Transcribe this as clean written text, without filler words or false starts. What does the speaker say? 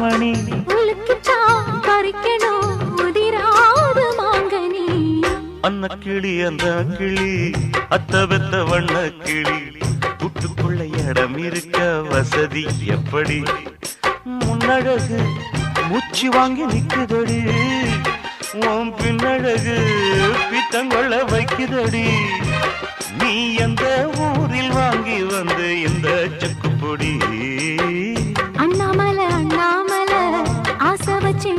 மணி பறிக்கணும் உதிராத மாங்கனி அன்ன கிளி அந்த கிளி அத்த வெத்த வண்ண கிளி கூட்டுக்குள்ள இடம் இருக்க வசதி எப்படி முன்னழகு மூச்சு வாங்கி நிக்குதடி உன் பின்னழகு பித்தங்கொள்ள வைக்குதடி நீ எந்த ஊரில் வாங்கி வந்து இந்த செக்கு பொடி அண்ணாமலை அண்ணாமலை ஆசை வச்சு